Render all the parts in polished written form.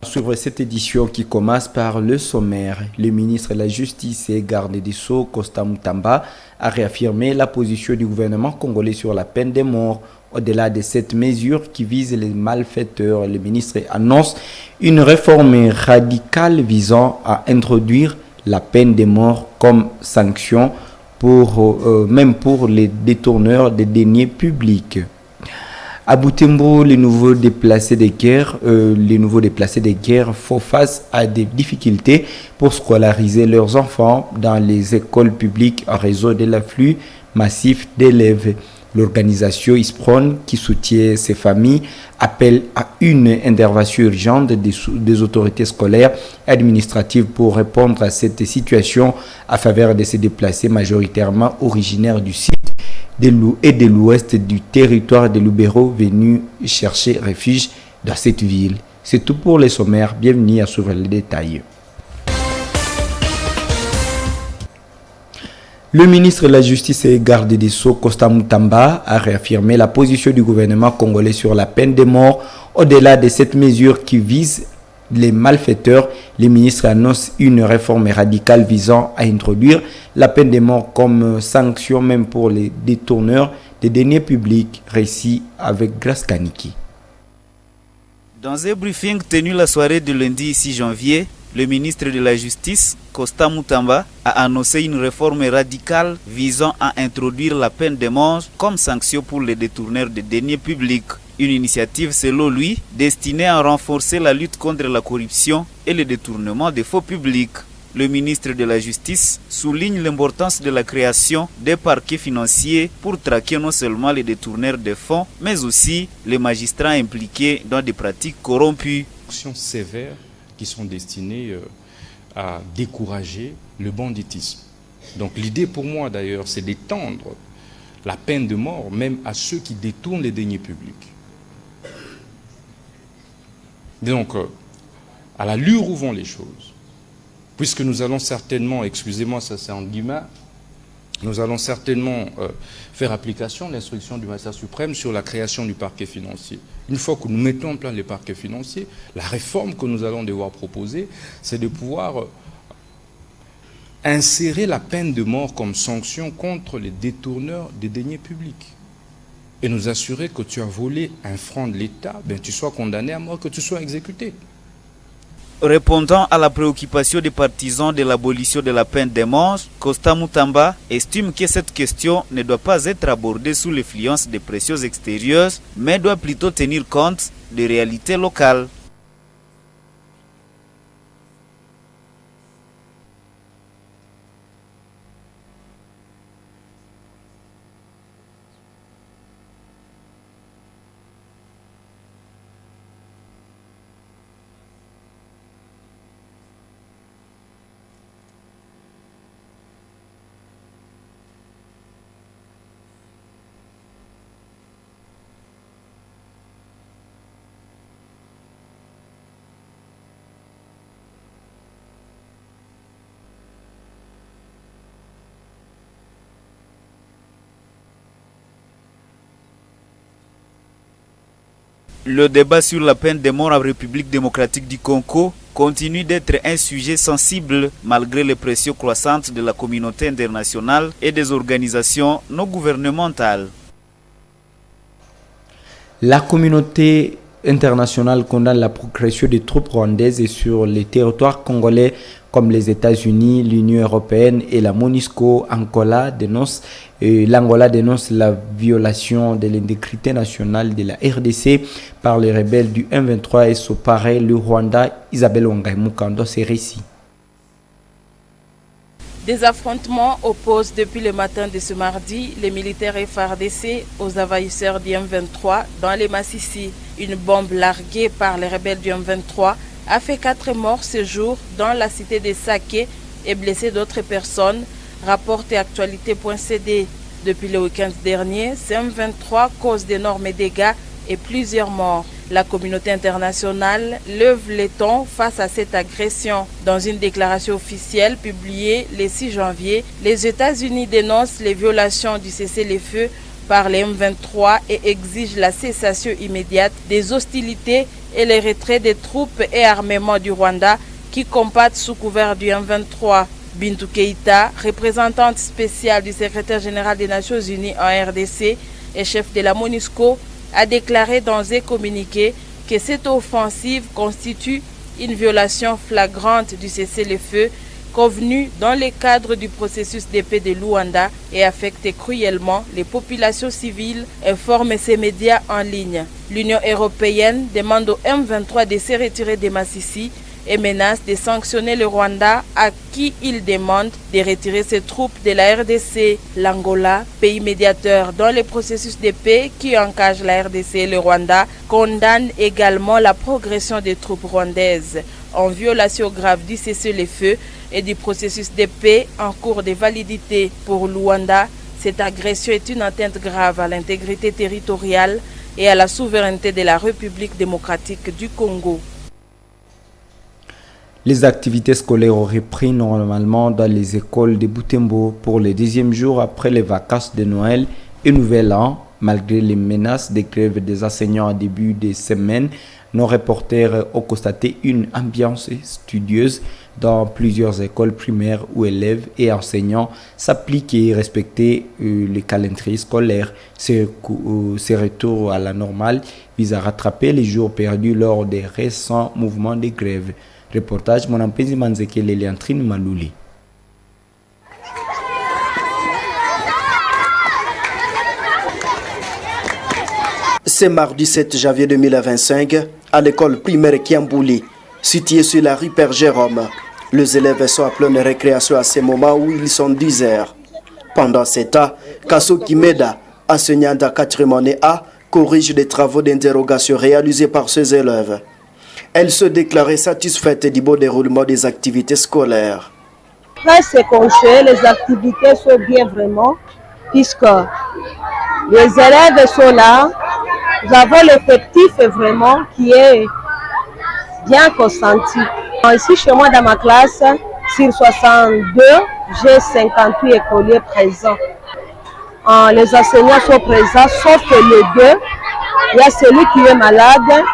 Suivre cette édition qui commence par le sommaire, le ministre de la Justice et garde des Sceaux, Costa Mutamba, a réaffirmé la position du gouvernement congolais sur la peine de mort. Au-delà de cette mesure qui vise les malfaiteurs, le ministre annonce une réforme radicale visant à introduire la peine de mort comme sanction même pour les détourneurs des deniers publics. À Butembo, les nouveaux déplacés de guerre font face à des difficultés pour scolariser leurs enfants dans les écoles publiques en raison de l'afflux massif d'élèves. L'organisation ISPRON, qui soutient ces familles, appelle à une intervention urgente des autorités scolaires et administratives pour répondre à cette situation à faveur de ces déplacés majoritairement originaires du site et de l'ouest du territoire de Lubero venus chercher refuge dans cette ville. C'est tout pour les sommaires. Bienvenue à suivre les détails. Le ministre de la Justice et garde des Sceaux, Costa Mutamba, a réaffirmé la position du gouvernement congolais sur la peine de mort. Au-delà de cette mesure qui vise les malfaiteurs, le ministre annonce une réforme radicale visant à introduire la peine de mort comme sanction même pour les détourneurs des deniers publics. Récit avec Grace Kaniki. Dans un briefing tenu la soirée de lundi 6 janvier, le ministre de la Justice, Costa Mutamba, a annoncé une réforme radicale visant à introduire la peine de mort comme sanction pour les détourneurs de deniers publics. Une initiative, selon lui, destinée à renforcer la lutte contre la corruption et le détournement des fonds publics. Le ministre de la Justice souligne l'importance de la création des parquets financiers pour traquer non seulement les détourneurs de fonds, mais aussi les magistrats impliqués dans des pratiques corrompues. Actions sévères qui sont destinées à décourager le banditisme. Donc l'idée pour moi d'ailleurs, c'est d'étendre la peine de mort même à ceux qui détournent les deniers publics. Donc, à l'allure où vont les choses, puisque nous allons certainement, excusez-moi, ça c'est en guillemets, nous allons certainement faire application de l'instruction du magistrat suprême sur la création du parquet financier. Une fois que nous mettons en place les parquets financiers, la réforme que nous allons devoir proposer, c'est de pouvoir insérer la peine de mort comme sanction contre les détourneurs des deniers publics. Et nous assurer que tu as volé un franc de l'État, ben tu sois condamné à mort, que tu sois exécuté. Répondant à la préoccupation des partisans de l'abolition de la peine de mort, Costa Mutamba estime que cette question ne doit pas être abordée sous l'influence des pressions extérieures, mais doit plutôt tenir compte des réalités locales. Le débat sur la peine de mort en République démocratique du Congo continue d'être un sujet sensible malgré les pressions croissantes de la communauté internationale et des organisations non gouvernementales. La communauté internationale condamne la progression des troupes rwandaises sur les territoires congolais comme les États-Unis, l'Union européenne et la MONUSCO. L'Angola dénonce la violation de l'intégrité nationale de la RDC par les rebelles du M23 et son pareil, le Rwanda. Isabelle Wangaïmouka dans ses récits. Des affrontements opposent depuis le matin de ce mardi les militaires FARDC aux envahisseurs du M23 dans les Massissi. Une bombe larguée par les rebelles du M23 a fait 4 morts ce jour dans la cité de Saké et blessé d'autres personnes, rapporte actualité.cd. Depuis le week-end dernier, ce M23 cause d'énormes dégâts et plusieurs morts. La communauté internationale lève les tons face à cette agression. Dans une déclaration officielle publiée le 6 janvier, les États-Unis dénoncent les violations du cessez-le-feu par les M23 et exigent la cessation immédiate des hostilités et le retrait des troupes et armements du Rwanda qui combattent sous couvert du M23. Bintou Keïta, représentante spéciale du secrétaire général des Nations Unies en RDC et chef de la MONUSCO, a déclaré dans un communiqué que cette offensive constitue une violation flagrante du cessez-le-feu convenu dans le cadre du processus de paix de Luanda et affecte cruellement les populations civiles, informent ces médias en ligne. L'Union européenne demande au M23 de se retirer de Masisi et menace de sanctionner le Rwanda à qui il demande de retirer ses troupes de la RDC. L'Angola, pays médiateur dans le processus de paix qui encage la RDC et le Rwanda, condamne également la progression des troupes rwandaises en violation grave du cessez-le-feu et du processus de paix en cours de validité. Pour Luanda, cette agression est une atteinte grave à l'intégrité territoriale et à la souveraineté de la République démocratique du Congo. Les activités scolaires ont repris normalement dans les écoles de Butembo pour le 10e jour après les vacances de Noël et Nouvel An. Malgré les menaces de grève des enseignants en début de semaine, nos reporters ont constaté une ambiance studieuse dans plusieurs écoles primaires où élèves et enseignants s'appliquent et respectent le calendrier scolaire. Ce retour à la normale vise à rattraper les jours perdus lors des récents mouvements de grève. Reportage Monampenzi Manzekele et Léantrine Malouli. C'est mardi 7 janvier 2025 à l'école primaire Kiambouli, située sur la rue Père Jérôme. Les élèves sont à pleine récréation à ce moment où ils sont 10 heures. Pendant ce temps, Kasso Kimeda, enseignante à 4e année A, corrige les travaux d'interrogation réalisés par ses élèves. Elle se déclarait satisfaite du bon déroulement des activités scolaires. Là, c'est concret, les activités sont bien vraiment, puisque les élèves sont là. Nous avons l'effectif vraiment qui est bien consenti. Ici, chez moi, dans ma classe, sur 62, j'ai 58 écoliers présents. Les enseignants sont présents, sauf que les deux, il y a celui qui est malade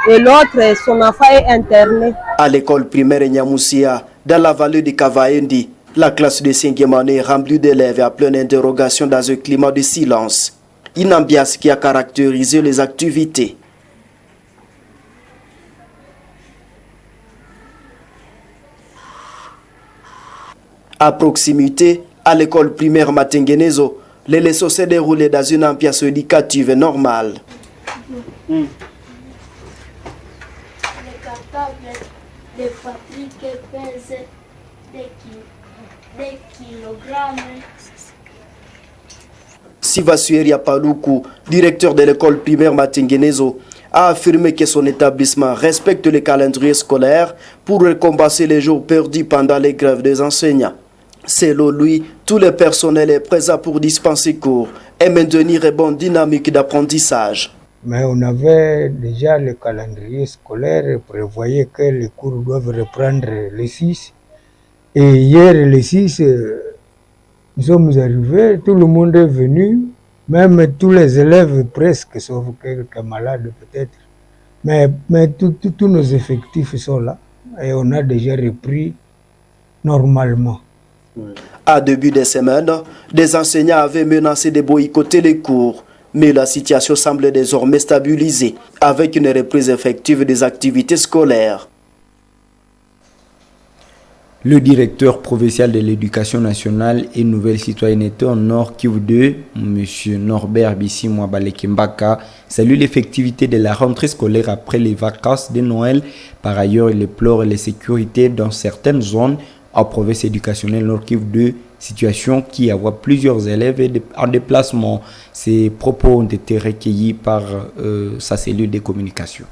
et l'autre, son enfant est interné. À l'école primaire Nyamoussia, dans la vallée de Kavaendi, la classe de 5e année est remplie d'élèves à pleine interrogation dans un climat de silence. Une ambiance qui a caractérisé les activités. À proximité, à l'école primaire Matengenezo, les leçons se déroulaient dans une ambiance éducative normale. Les cartables de Patrick pèsent des kilogrammes. Sivasueria Paluku, directeur de l'école primaire Matengenezo, a affirmé que son établissement respecte le calendrier scolaire pour récompenser les jours perdus pendant les grèves des enseignants. Selon lui, tout le personnel est présent pour dispenser cours et maintenir une bonne dynamique d'apprentissage. Mais on avait déjà le calendrier scolaire, prévoyait que les cours doivent reprendre le 6. Et hier, le 6, nous sommes arrivés, tout le monde est venu, même tous les élèves presque, sauf quelques malades peut-être. Mais tous nos effectifs sont là et on a déjà repris normalement. À début de semaine, des enseignants avaient menacé de boycotter les cours, mais la situation semble désormais stabilisée avec une reprise effective des activités scolaires. Le directeur provincial de l'éducation nationale et nouvelle citoyenneté en Nord Kivu 2, M. Norbert Bissimwa-Balekembaka, salue l'effectivité de la rentrée scolaire après les vacances de Noël. Par ailleurs, il déplore les sécurités dans certaines zones en province éducationnelle Nord Kivu 2, situation qui a plusieurs élèves en déplacement. Ces propos ont été recueillis par sa cellule de communication.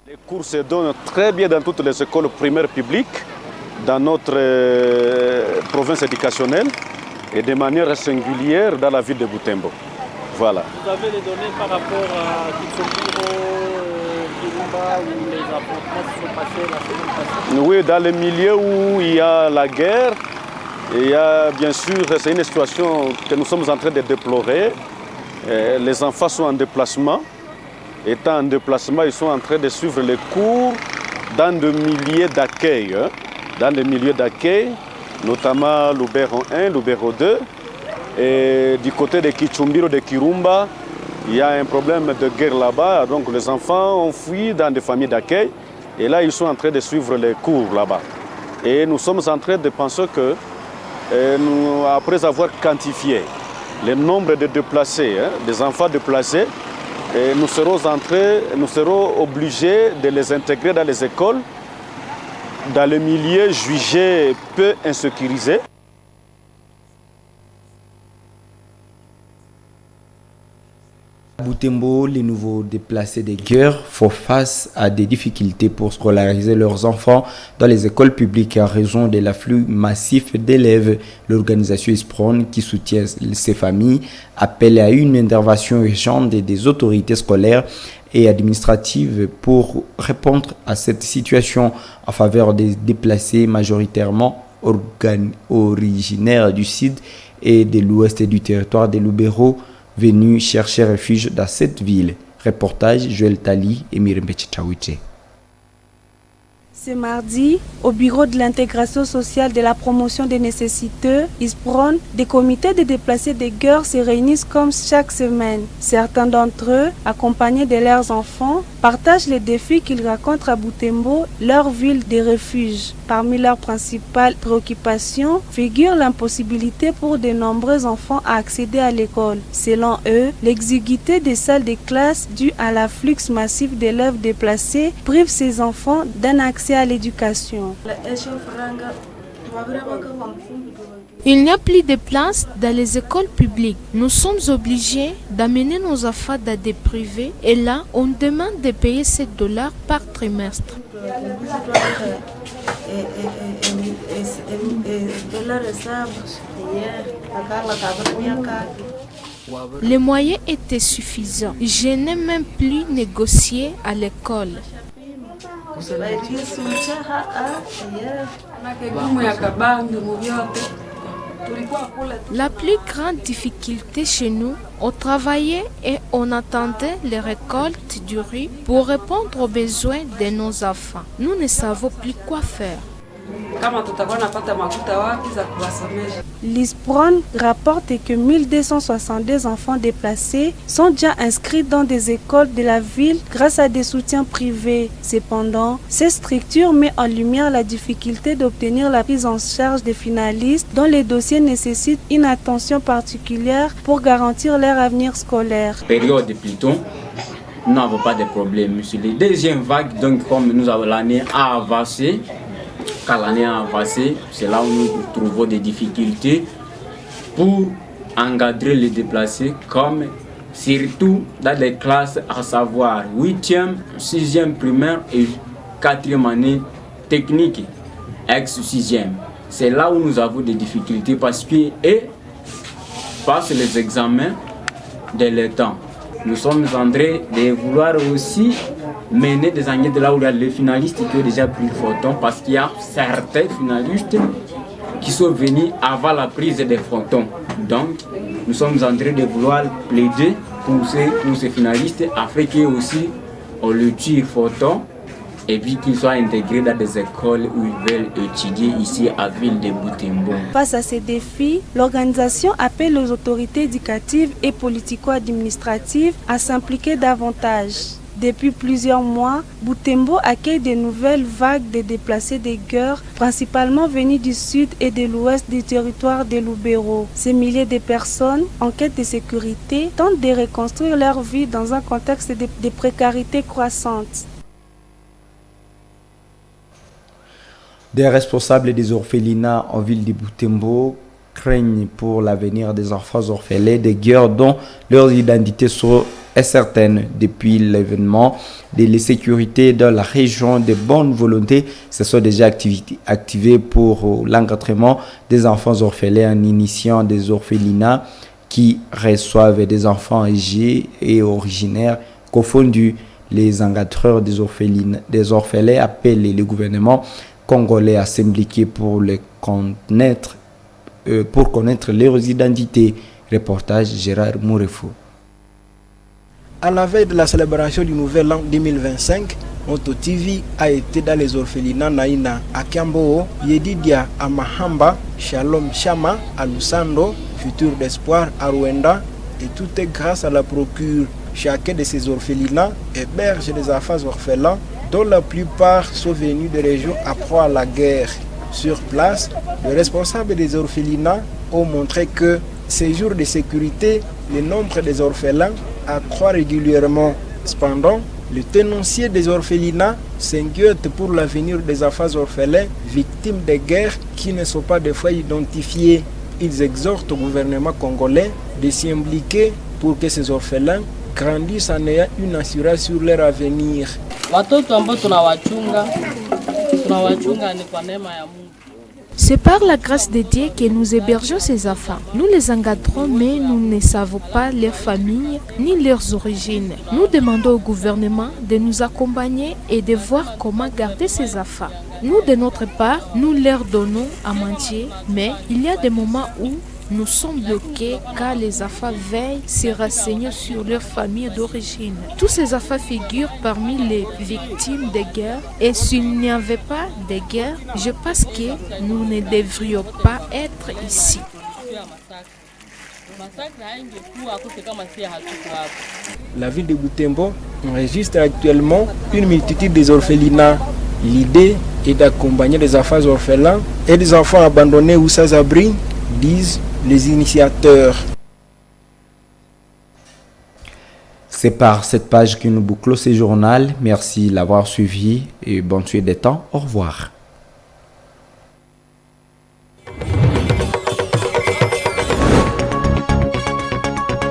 Les cours se donnent très bien dans toutes les écoles primaires publiques dans notre province éducationnelle et de manière singulière dans la ville de Butembo. Voilà. Vous avez les données par rapport à Kitsomiro, Kirumba, où les affrontements se sont passés la semaine passée? Oui, dans les milieux où il y a la guerre, il y a bien sûr, c'est une situation que nous sommes en train de déplorer. Les enfants sont en déplacement étant en déplacement, ils sont en train de suivre les cours dans des milieux d'accueil. Dans des milieux d'accueil, notamment Lubero 1, Lubero 2. Et du côté de Kichumbiro, de Kirumba, il y a un problème de guerre là-bas. Donc les enfants ont fui dans des familles d'accueil. Et là, ils sont en train de suivre les cours là-bas. Et nous sommes en train de penser que, après avoir quantifié le nombre de déplacés, des enfants déplacés, nous serons obligés de les intégrer dans les écoles, dans les milieux jugés peu insécurisés. À Butembo, les nouveaux déplacés des guerres font face à des difficultés pour scolariser leurs enfants dans les écoles publiques en raison de l'afflux massif d'élèves. L'organisation ISPRON, qui soutient ces familles, appelle à une intervention urgente des autorités scolaires et administratives pour répondre à cette situation en faveur des déplacés majoritairement originaires du sud et de l'ouest du territoire de Lubero, venus chercher refuge dans cette ville. Reportage Joël Tali et Mirembe Chichawiche. Ce mardi, au bureau de l'intégration sociale de la promotion des nécessiteux, ISPRON, des comités de déplacés des guerres se réunissent comme chaque semaine. Certains d'entre eux, accompagnés de leurs enfants, partagent les défis qu'ils rencontrent à Butembo, leur ville de refuge. Parmi leurs principales préoccupations figure l'impossibilité pour de nombreux enfants à accéder à l'école. Selon eux, l'exiguïté des salles de classe due à l'afflux massif d'élèves déplacés prive ces enfants d'un accès à l'éducation. Il n'y a plus de place dans les écoles publiques. Nous sommes obligés d'amener nos enfants dans des privés et là, on demande de payer $7 par trimestre. Les moyens étaient suffisants. Je n'ai même plus négocié à l'école. La plus grande difficulté chez nous, on travaillait et on attendait les récoltes du riz pour répondre aux besoins de nos enfants. Nous ne savons plus quoi faire. L'ISPRON rapporte que 1262 enfants déplacés sont déjà inscrits dans des écoles de la ville grâce à des soutiens privés. Cependant, ces structures mettent en lumière la difficulté d'obtenir la prise en charge des finalistes dont les dossiers nécessitent une attention particulière pour garantir leur avenir scolaire. Période de Pluton, nous n'avons pas de problème. Sur les deuxièmes vagues, donc comme nous avons l'année à avancer, quand l'année a avancé, c'est là où nous trouvons des difficultés pour encadrer les déplacés, comme surtout dans les classes, à savoir 8e, 6e primaire et 4e année technique, ex-6e. C'est là où nous avons des difficultés parce qu'ils passent les examens de l'état. Nous sommes en train de vouloir aussi mener des années de là où il y a les finalistes qui ont déjà pris le photon parce qu'il y a certains finalistes qui sont venus avant la prise des photons. Donc, nous sommes en train de vouloir plaider pour ces finalistes afin qu'ils aussi on le tire photon et puis qu'ils soient intégrés dans des écoles où ils veulent étudier ici à Ville de Butembo. Face à ces défis, l'organisation appelle les autorités éducatives et politico-administratives à s'impliquer davantage. Depuis plusieurs mois, Butembo accueille de nouvelles vagues de déplacés des guerres, principalement venus du sud et de l'ouest du territoire de Lubero. Ces milliers de personnes, en quête de sécurité, tentent de reconstruire leur vie dans un contexte de précarité croissante. Des responsables des orphelinats en ville de Butembo craignent pour l'avenir des enfants orphelins des guerres dont leurs identités sont incertaines. Depuis l'événement de l'insécurité dans la région, de bonnes volontés se sont déjà activées pour l'encadrement des enfants orphelins en initiant des orphelinats qui reçoivent des enfants âgés et originaires confondus. Les encadreurs des orphelins appellent le gouvernement congolais à s'impliquer pour connaître leurs identités. Reportage Gérard Mourefou. À la veille de la célébration du Nouvel An 2025, Moto TV a été dans les orphelinats Naïna à Kiambo, Yedidia à Mahamba, Shalom Shama à Lusando, Futur d'Espoir à Rwanda, et tout est grâce à la procure. Chacun de ces orphelinats héberge des enfants orphelins dont la plupart sont venus de régions à proie à la guerre. Sur place, les responsables des orphelinats ont montré que ces jours de sécurité, le nombre des orphelins accroît régulièrement. Cependant, le tenancier des orphelinats s'inquiète pour l'avenir des enfants orphelins victimes de guerres qui ne sont pas des fois identifiés. Ils exhortent au gouvernement congolais de s'y impliquer pour que ces orphelins grandissent en ayant une assurance sur leur avenir. C'est par la grâce de Dieu que nous hébergeons ces enfants. Nous les encadrons, mais nous ne savons pas leurs familles ni leurs origines. Nous demandons au gouvernement de nous accompagner et de voir comment garder ces enfants. Nous, de notre part, nous leur donnons à manger, mais il y a des moments où nous sommes bloqués car les enfants veillent se renseigner sur leur famille d'origine. Tous ces enfants figurent parmi les victimes des guerres et s'il n'y avait pas de guerre, je pense que nous ne devrions pas être ici. La ville de Butembo enregistre actuellement une multitude des orphelinats. L'idée est d'accompagner des enfants orphelins et des enfants abandonnés ou sans abri, disent les initiateurs. C'est par cette page que nous bouclons ce journal. Merci de l'avoir suivi et bonne suite des temps. Au revoir.